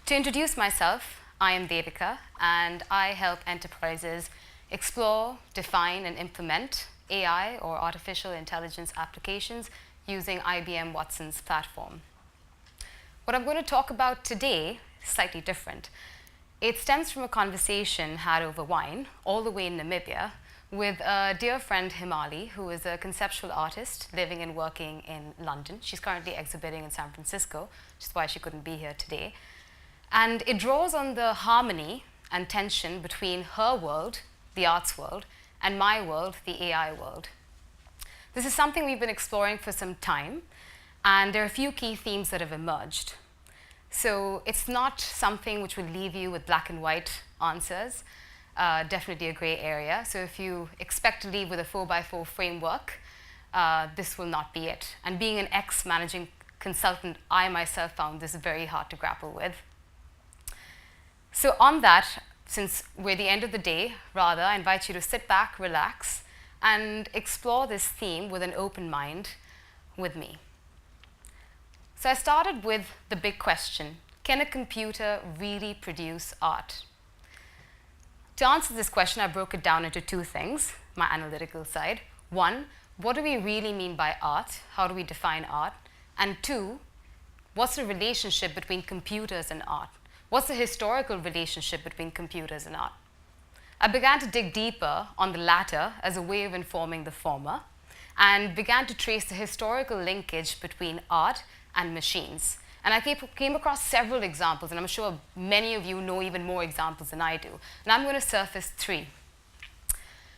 To introduce myself, I am Devika, and I help enterprises explore, define, and implement AI or artificial intelligence applications using IBM Watson's platform. What I'm going to talk about today is slightly different. It stems from a conversation had over wine, all the way in Namibia, with a dear friend, Himali, who is a conceptual artist living and working in London. She's currently exhibiting in San Francisco, which is why she couldn't be here today. And it draws on the harmony and tension between her world, the arts world, and my world, the AI world. This is something we've been exploring for some time, and there are a few key themes that have emerged. So it's not something which will leave you with black and white answers, definitely a gray area. So if you expect to leave with a 4x4 framework, this will not be it. And being an ex-managing consultant, I myself found this very hard to grapple with. So on that, since we're at the end of the day, rather, I invite you to sit back, relax, and explore this theme with an open mind with me. So I started with the big question: can a computer really produce art? To answer this question, I broke it down into two things, my analytical side. One, what do we really mean by art? How do we define art? And two, what's the relationship between computers and art? What's the historical relationship between computers and art? I began to dig deeper on the latter as a way of informing the former, and began to trace the historical linkage between art and machines. And I came across several examples, and I'm sure many of you know even more examples than I do. And I'm going to surface three.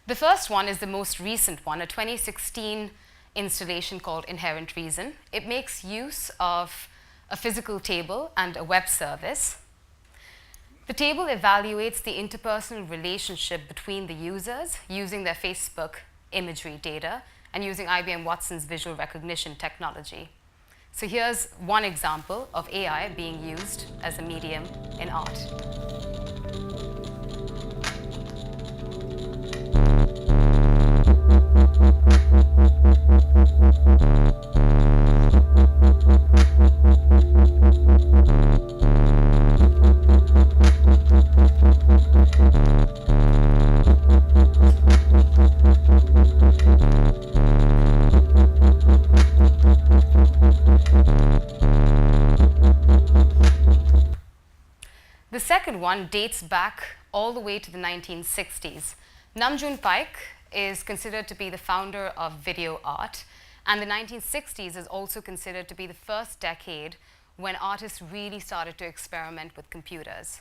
The first one is the most recent one, a 2016 installation called Inherent Reason. It makes use of a physical table and a web service. The table evaluates the interpersonal relationship between the users using their Facebook imagery data and using IBM Watson's visual recognition technology. So here's one example of AI being used as a medium in art. The second one dates back all the way to the 1960s. Namjoon Paik is considered to be the founder of video art, and the 1960s is also considered to be the first decade when artists really started to experiment with computers.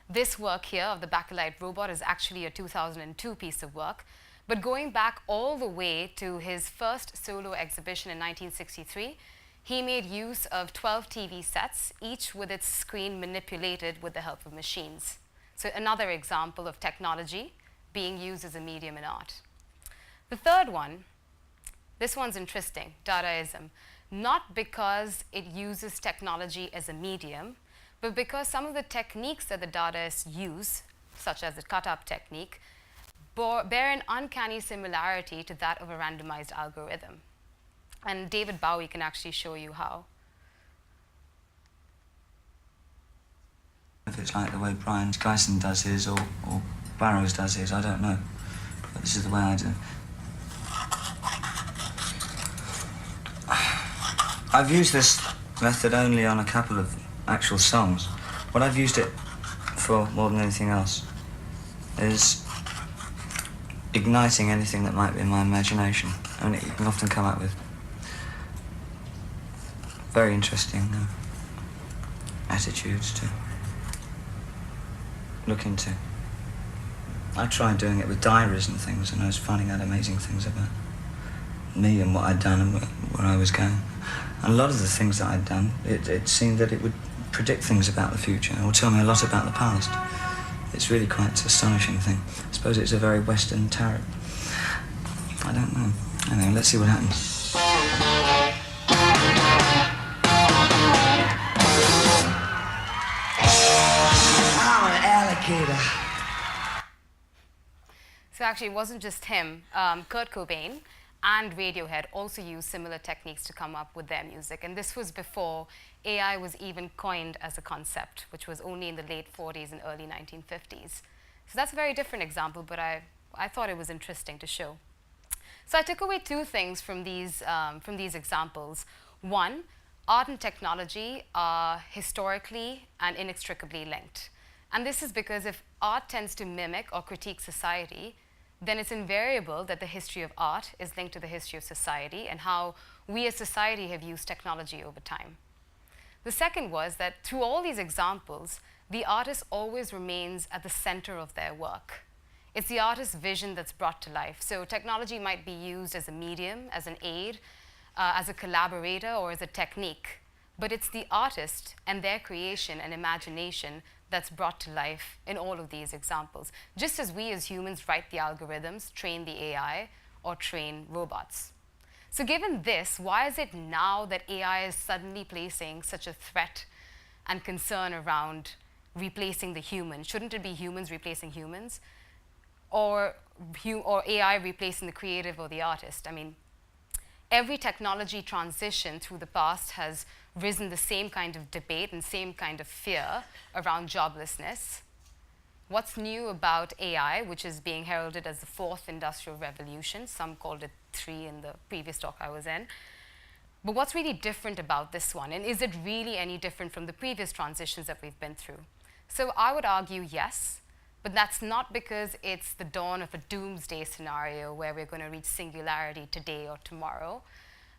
This work here of the bakelite robot is actually a 2002 piece of work, but going back all the way to his first solo exhibition in 1963, he made use of 12 TV sets, each with its screen manipulated with the help of machines. So another example of technology being used as a medium in art. The third one, this one's interesting, Dadaism. Not because it uses technology as a medium, but because some of the techniques that the Dadaists use, such as the cut-up technique, bear an uncanny similarity to that of a randomized algorithm. And David Bowie can actually show you how. If it's like the way Brian Geisen does his or Barrows does his, I don't know. But this is the way I do. I've used this method only on a couple of actual songs. What I've used it for more than anything else is igniting anything that might be in my imagination. And it can often come up with very interesting attitudes to look into. I tried doing it with diaries and things, and I was finding out amazing things about me and what I'd done and where I was going. And a lot of the things that I'd done, it seemed that it would predict things about the future or tell me a lot about the past. It's really quite an astonishing thing. I suppose it's a very Western tarot. I don't know. Anyway, let's see what happens. So actually, it wasn't just him. Kurt Cobain and Radiohead also used similar techniques to come up with their music. And this was before AI was even coined as a concept, which was only in the late 40s and early 1950s. So that's a very different example, but I thought it was interesting to show. So I took away two things from these examples. One, art and technology are historically and inextricably linked. And this is because if art tends to mimic or critique society, then it's invariable that the history of art is linked to the history of society and how we as society have used technology over time. The second was that through all these examples, the artist always remains at the center of their work. It's the artist's vision that's brought to life. So technology might be used as a medium, as an aid, as a collaborator, or as a technique. But it's the artist and their creation and imagination that's brought to life in all of these examples, just as we as humans write the algorithms, train the AI, or train robots. So given this, why is it now that AI is suddenly placing such a threat and concern around replacing the human? Shouldn't it be humans replacing humans? Or AI replacing the creative or the artist? I mean, every technology transition through the past has risen the same kind of debate and same kind of fear around joblessness. What's new about AI, which is being heralded as the fourth industrial revolution? Some called it 3 in the previous talk I was in. But what's really different about this one? And is it really any different from the previous transitions that we've been through? So I would argue yes, but that's not because it's the dawn of a doomsday scenario where we're going to reach singularity today or tomorrow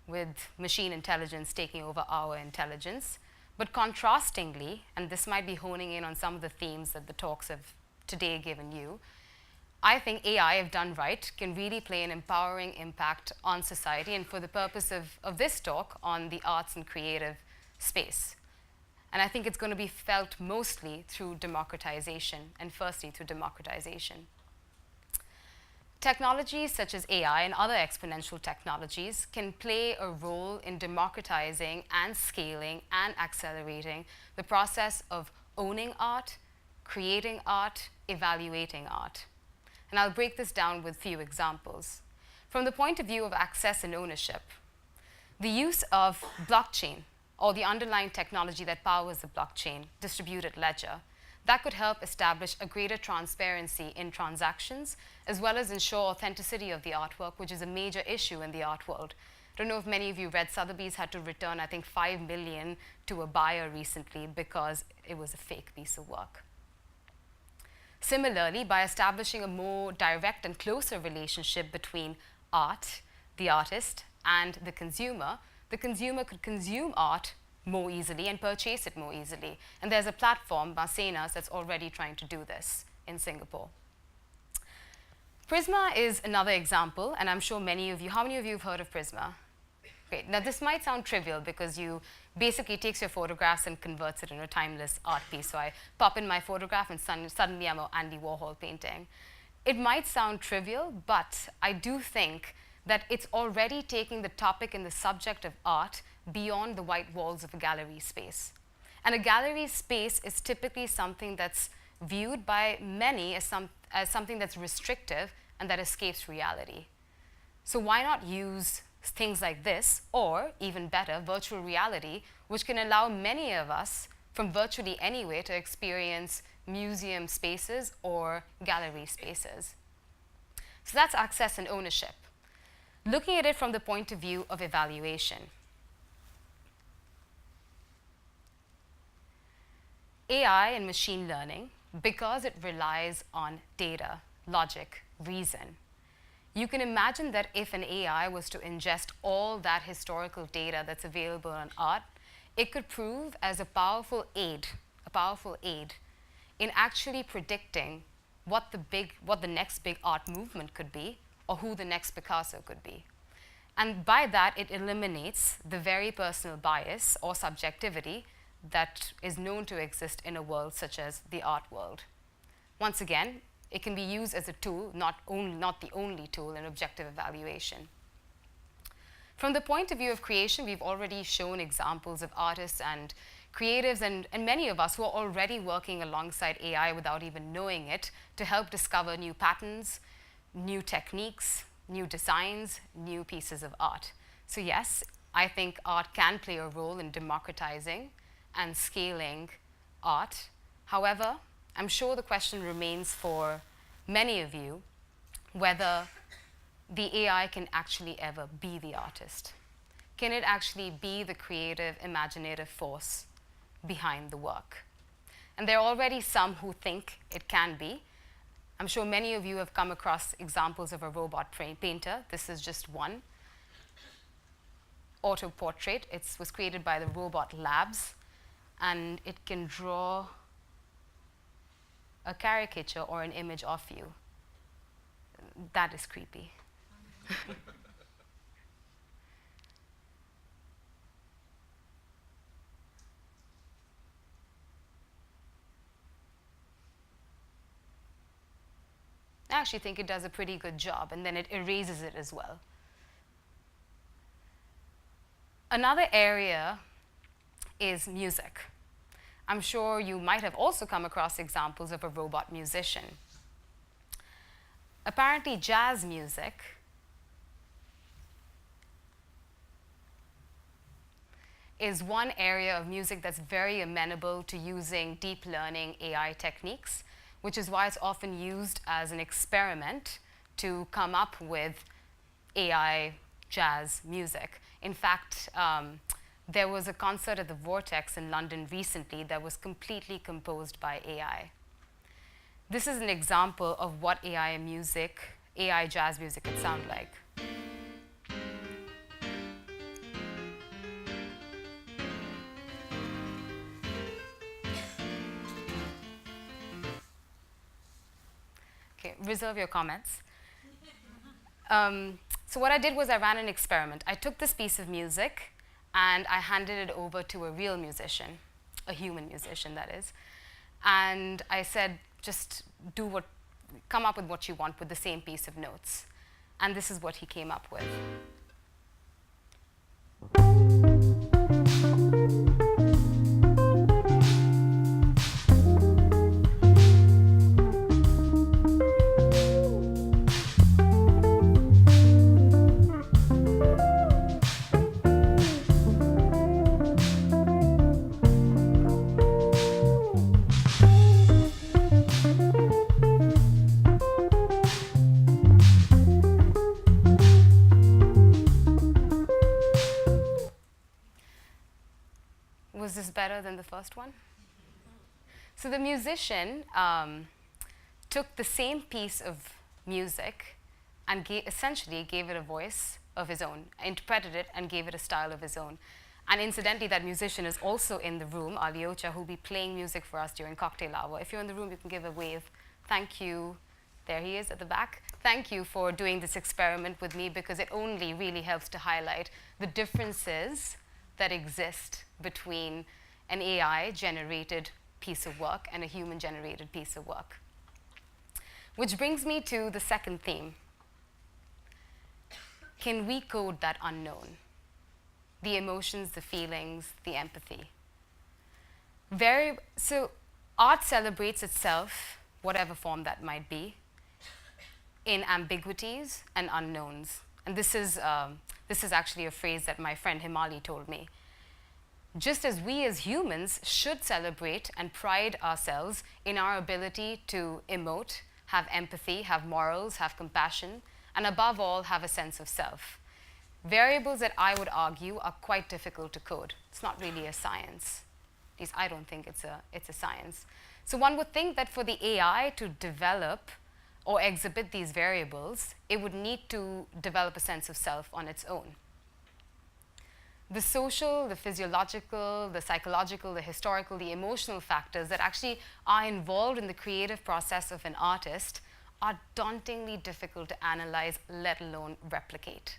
with machine intelligence taking over our intelligence. But contrastingly, and this might be honing in on some of the themes that the talks have today given you, I think AI, if done right, can really play an empowering impact on society, and for the purpose of this talk, on the arts and creative space. And I think it's going to be felt mostly through democratization, and firstly through democratization. Technologies such as AI and other exponential technologies can play a role in democratizing and scaling and accelerating the process of owning art, creating art, evaluating art. And I'll break this down with a few examples. From the point of view of access and ownership, the use of blockchain, or the underlying technology that powers the blockchain, distributed ledger, that could help establish a greater transparency in transactions, as well as ensure authenticity of the artwork, which is a major issue in the art world. I don't know if many of you read Sotheby's had to return, I think, $5 million to a buyer recently because it was a fake piece of work. Similarly, by establishing a more direct and closer relationship between art, the artist, and the consumer could consume art more easily and purchase it more easily. And there's a platform, Macenas, that's already trying to do this in Singapore. Prisma is another example, and I'm sure many of you, how many of you have heard of Prisma? Great. Now this might sound trivial because you basically takes your photographs and converts it into a timeless art piece. So I pop in my photograph and suddenly I'm an Andy Warhol painting. It might sound trivial, but I do think that it's already taking the topic and the subject of art beyond the white walls of a gallery space. And a gallery space is typically something that's viewed by many as something that's restrictive and that escapes reality. So why not use things like this, or even better, virtual reality, which can allow many of us from virtually anywhere to experience museum spaces or gallery spaces. So that's access and ownership. Looking at it from the point of view of evaluation. AI and machine learning, because it relies on data, logic, reason, you can imagine that if an AI was to ingest all that historical data that's available on art, it could prove as a powerful aid in actually predicting what the next big art movement could be, or who the next Picasso could be. And by that, it eliminates the very personal bias or subjectivity that is known to exist in a world such as the art world. Once again, it can be used as a tool, not the only tool in objective evaluation. From the point of view of creation, we've already shown examples of artists and creatives and many of us who are already working alongside AI without even knowing it to help discover new patterns, new techniques, new designs, new pieces of art. So yes, I think art can play a role in democratizing and scaling art. However, I'm sure the question remains for many of you whether the AI can actually ever be the artist. Can it actually be the creative, imaginative force behind the work? And there are already some who think it can be. I'm sure many of you have come across examples of a robot painter. This is just one. Auto portrait. It was created by the Robot Labs, and it can draw a caricature or an image of you. That is creepy. I actually think it does a pretty good job, and then it erases it as well. Another area is music. I'm sure you might have also come across examples of a robot musician. Apparently, jazz music is one area of music that's very amenable to using deep learning AI techniques, which is why it's often used as an experiment to come up with AI jazz music. In fact, there was a concert at the Vortex in London recently that was completely composed by AI. This is an example of what AI music, AI jazz music could sound like. Okay, reserve your comments. So what I did was I ran an experiment. I took this piece of music and I handed it over to a real musician, a human musician that is. And I said, just come up with what you want with the same piece of notes. And this is what he came up with. Was this better than the first one? So the musician took the same piece of music and essentially gave it a voice of his own, interpreted it and gave it a style of his own. And incidentally, that musician is also in the room, Aliocha, who will be playing music for us during cocktail hour. If you're in the room, you can give a wave. Thank you. There he is at the back. Thank you for doing this experiment with me, because it only really helps to highlight the differences that exist between an AI-generated piece of work and a human-generated piece of work. Which brings me to the second theme. Can we code that unknown? The emotions, the feelings, the empathy. So art celebrates itself, whatever form that might be, in ambiguities and unknowns. And this is actually a phrase that my friend Himali told me. Just as we as humans should celebrate and pride ourselves in our ability to emote, have empathy, have morals, have compassion, and above all, have a sense of self. Variables that I would argue are quite difficult to code. It's not really a science. At least I don't think it's a science. So one would think that for the AI to develop or exhibit these variables, it would need to develop a sense of self on its own. The social, the physiological, the psychological, the historical, the emotional factors that actually are involved in the creative process of an artist are dauntingly difficult to analyze, let alone replicate.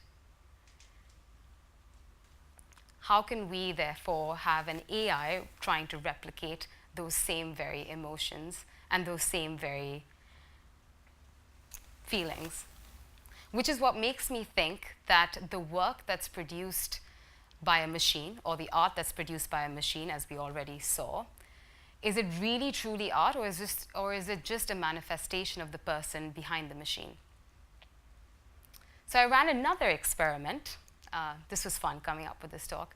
How can we, therefore, have an AI trying to replicate those same very emotions and those same very feelings? Which is what makes me think that the work that's produced by a machine, or the art that's produced by a machine, as we already saw, is it really truly art, or is it just a manifestation of the person behind the machine? So I ran another experiment. This was fun coming up with this talk.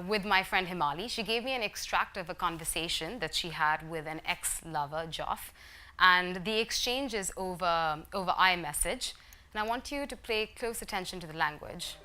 With my friend Himali. She gave me an extract of a conversation that she had with an ex-lover, Joff. And the exchange is over iMessage. And I want you to pay close attention to the language.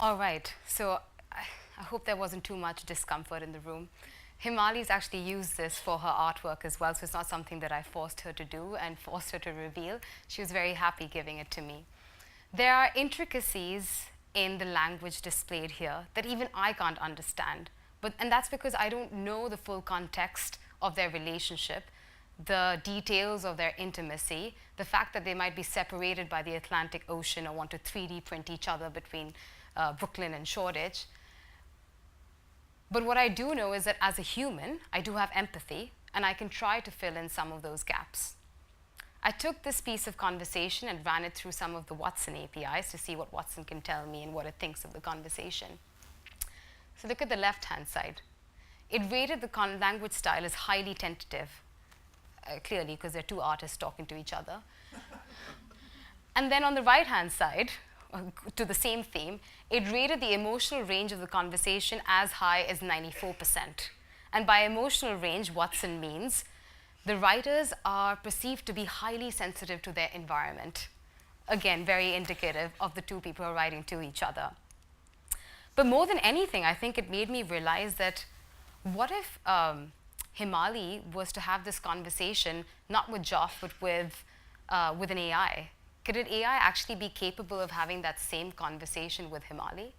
All right, so I hope there wasn't too much discomfort in the room. Himali's actually used this for her artwork as well, so it's not something that I forced her to do and forced her to reveal. She was very happy giving it to me. There are intricacies in the language displayed here that even I can't understand, and that's because I don't know the full context of their relationship, the details of their intimacy, the fact that they might be separated by the Atlantic Ocean or want to 3D print each other between Brooklyn and Shoreditch. But what I do know is that as a human, I do have empathy, and I can try to fill in some of those gaps. I took this piece of conversation and ran it through some of the Watson APIs to see what Watson can tell me and what it thinks of the conversation. So look at the left-hand side. It rated the language style as highly tentative, clearly because they're two artists talking to each other. And then on the right-hand side, to the same theme, it rated the emotional range of the conversation as high as 94%. And by emotional range, Watson means the writers are perceived to be highly sensitive to their environment. Again, very indicative of the two people who are writing to each other. But more than anything, I think it made me realize that what if Himali was to have this conversation not with Joff, but with an AI? Could an AI actually be capable of having that same conversation with Himali?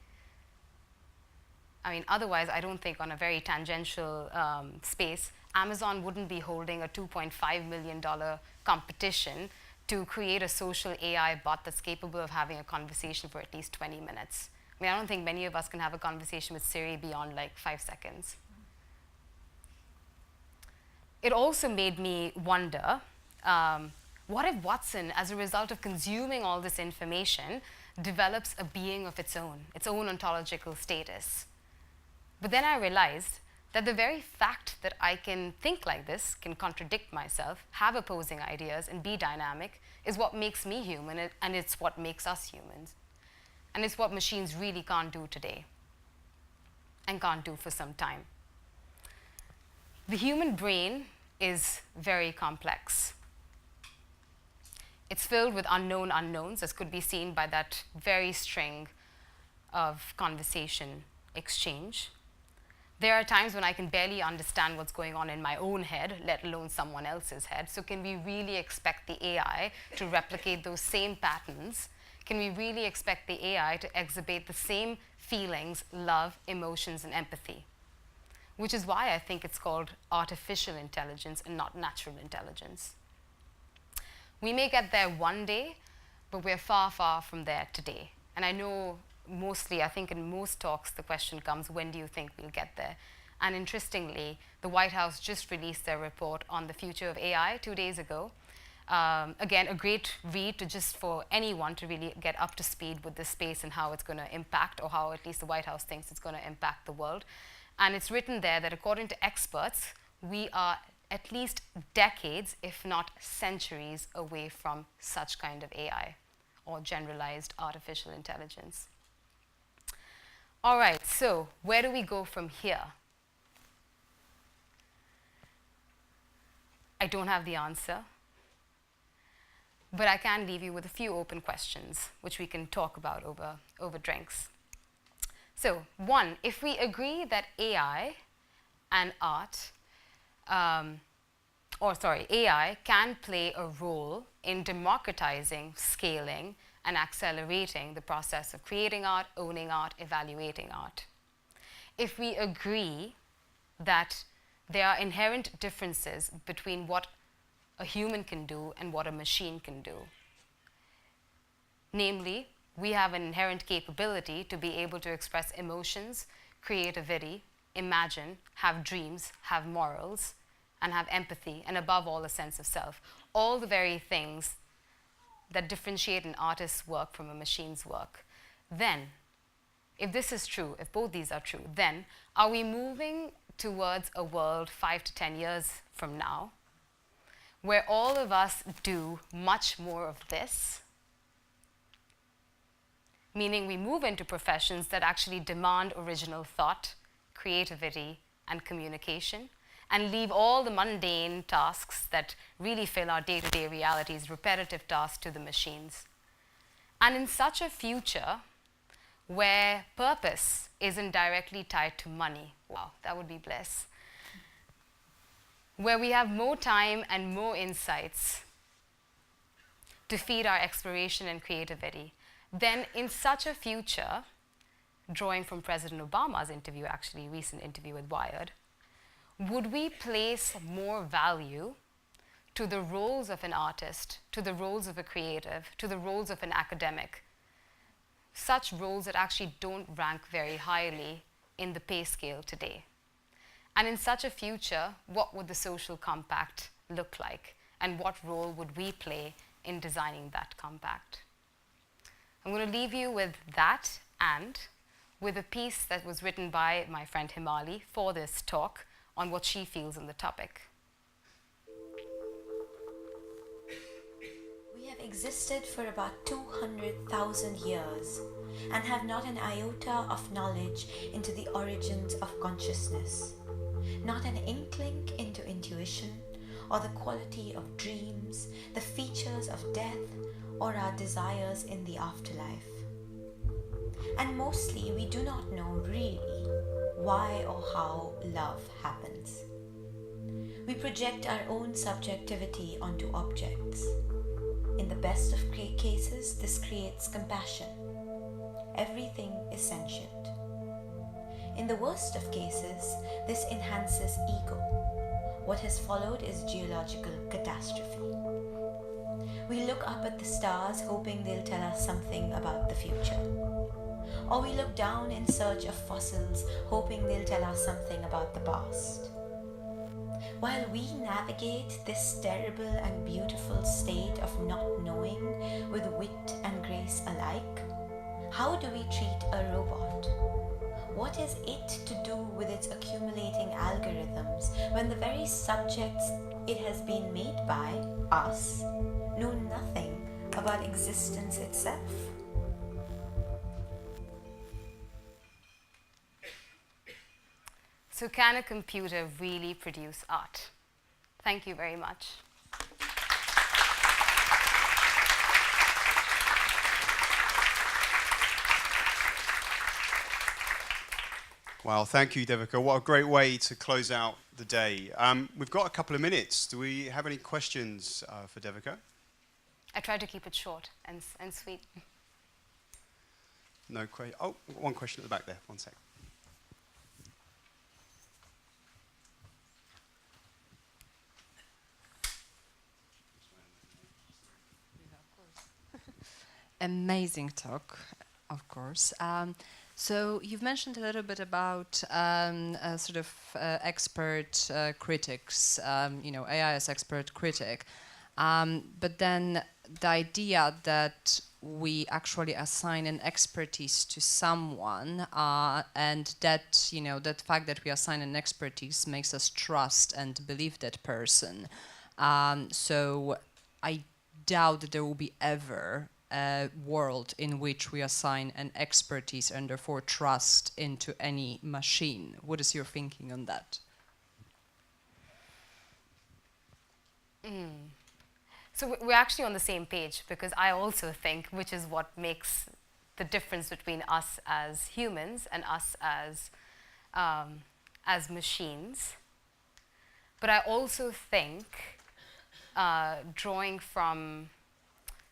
I mean, otherwise, I don't think on a very tangential space, Amazon wouldn't be holding a $2.5 million competition to create a social AI bot that's capable of having a conversation for at least 20 minutes. I mean, I don't think many of us can have a conversation with Siri beyond like 5 seconds. It also made me wonder, what if Watson, as a result of consuming all this information, develops a being of its own ontological status? But then I realized that the very fact that I can think like this, can contradict myself, have opposing ideas, and be dynamic is what makes me human, and it's what makes us humans. And it's what machines really can't do today, and can't do for some time. The human brain is very complex. It's filled with unknown unknowns, as could be seen by that very string of conversation exchange. There are times when I can barely understand what's going on in my own head, let alone someone else's head. So can we really expect the AI to replicate those same patterns? Can we really expect the AI to exhibit the same feelings, love, emotions, and empathy? Which is why I think it's called artificial intelligence and not natural intelligence. We may get there one day, but we're far, far from there today. And I know mostly, I think in most talks, the question comes, when do you think we'll get there? And interestingly, the White House just released their report on the future of AI 2 days ago. Again, a great read to just for anyone to really get up to speed with this space and how it's going to impact, or how at least the White House thinks it's going to impact the world. And it's written there that according to experts, we are at least decades, if not centuries, away from such kind of AI, or generalized artificial intelligence. All right, so where do we go from here? I don't have the answer, but I can leave you with a few open questions, which we can talk about over drinks. So, one, if we agree that AI and art, AI can play a role in democratizing, scaling, and accelerating the process of creating art, owning art, evaluating art. If we agree that there are inherent differences between what a human can do and what a machine can do. Namely, we have an inherent capability to be able to express emotions, creativity, imagine, have dreams, have morals, and have empathy, and above all, a sense of self. All the very things that differentiate an artist's work from a machine's work. Then, if this is true, if both these are true, then are we moving towards a world 5 to 10 years from now where all of us do much more of this? Meaning we move into professions that actually demand original thought, creativity, and communication, and leave all the mundane tasks that really fill our day-to-day realities, repetitive tasks, to the machines. And in such a future where purpose isn't directly tied to money, wow, that would be bliss, where we have more time and more insights to feed our exploration and creativity, then in such a future, drawing from President Obama's interview, actually, recent interview with Wired, would we place more value to the roles of an artist, to the roles of a creative, to the roles of an academic, such roles that actually don't rank very highly in the pay scale today? And in such a future, what would the social compact look like? And what role would we play in designing that compact? I'm going to leave you with that, and with a piece that was written by my friend Himali for this talk on what she feels on the topic. We have existed for about 200,000 years and have not an iota of knowledge into the origins of consciousness, not an inkling into intuition or the quality of dreams, the features of death, or our desires in the afterlife. And mostly we do not know really why or how love happens. We project our own subjectivity onto objects. In the best of cases, this creates compassion. Everything is sentient. In the worst of cases, this enhances ego. What has followed is geological catastrophe. We look up at the stars hoping they'll tell us something about the future. Or we look down in search of fossils hoping they'll tell us something about the past. While we navigate this terrible and beautiful state of not knowing with wit and grace alike, how do we treat a robot? What is it to do with its accumulating algorithms when the very subjects it has been made by, us, know nothing about existence itself? So can a computer really produce art? Thank you very much. Wow, thank you, Devika. What a great way to close out the day. We've got a couple of minutes. Do we have any questions for Devika? I tried to keep it short and sweet. No question. Oh, one question at the back there. One sec. Amazing talk, of course. So you've mentioned a little bit about sort of expert critics, AI as expert critic, but then the idea that we actually assign an expertise to someone, and that that fact that we assign an expertise makes us trust and believe that person. So I doubt that there will be ever a world in which we assign an expertise and therefore trust into any machine. What is your thinking on that? So we're actually on the same page, because I also think, which is what makes the difference between us as humans and us as machines. But I also think, drawing from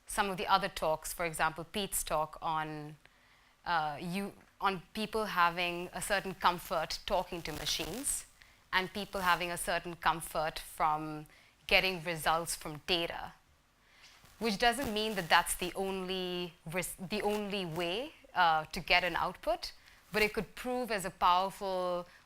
some of the other talks, for example, Pete's talk on people having a certain comfort talking to machines, and people having a certain comfort from getting results from data, which doesn't mean that that's the only way to get an output, but it could prove as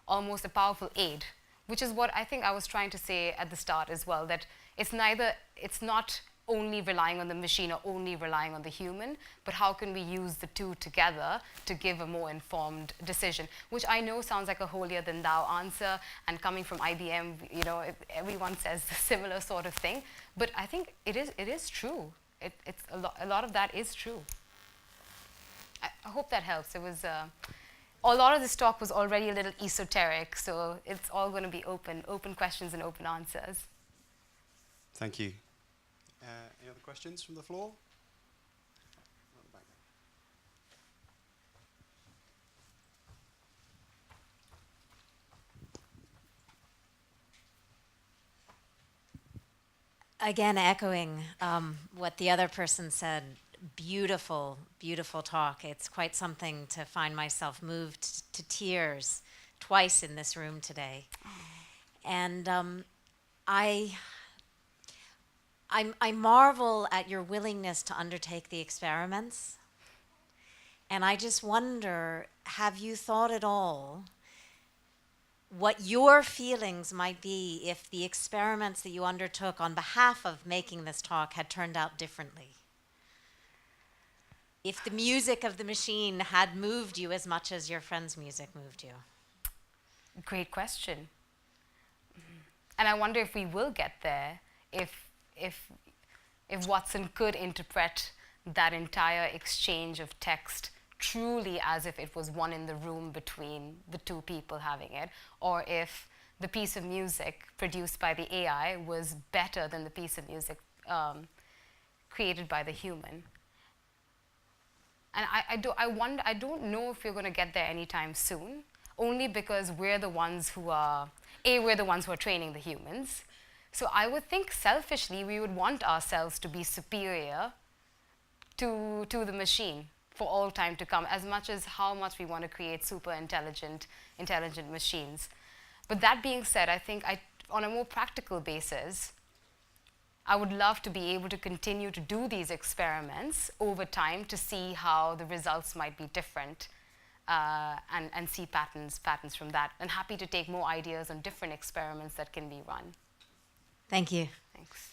almost a powerful aid, which is what I think I was trying to say at the start as well, that it's not only relying on the machine or only relying on the human, but how can we use the two together to give a more informed decision, which I know sounds like a holier than thou answer, and coming from IBM, everyone says a similar sort of thing, but I think it is true. It's a lot of that is true. I hope that helps. It was a lot of this talk was already a little esoteric, so it's all going to be open questions and open answers. Thank you. Any other questions from the floor? Again, echoing what the other person said, beautiful, beautiful talk. It's quite something to find myself moved to tears twice in this room today. And I marvel at your willingness to undertake the experiments. And I just wonder, have you thought at all what your feelings might be if the experiments that you undertook on behalf of making this talk had turned out differently? If the music of the machine had moved you as much as your friend's music moved you? Great question. And I wonder if we will get there, if Watson could interpret that entire exchange of text truly as if it was one in the room between the two people having it, or if the piece of music produced by the AI was better than the piece of music created by the human. And I don't know if we're going to get there anytime soon, only because we're the ones who are training the humans. So I would think selfishly we would want ourselves to be superior to the machine for all time to come, as much as how much we want to create super intelligent machines. But that being said, I think on a more practical basis, I would love to be able to continue to do these experiments over time to see how the results might be different, and see patterns from that. And happy to take more ideas on different experiments that can be run. Thank you. Thanks.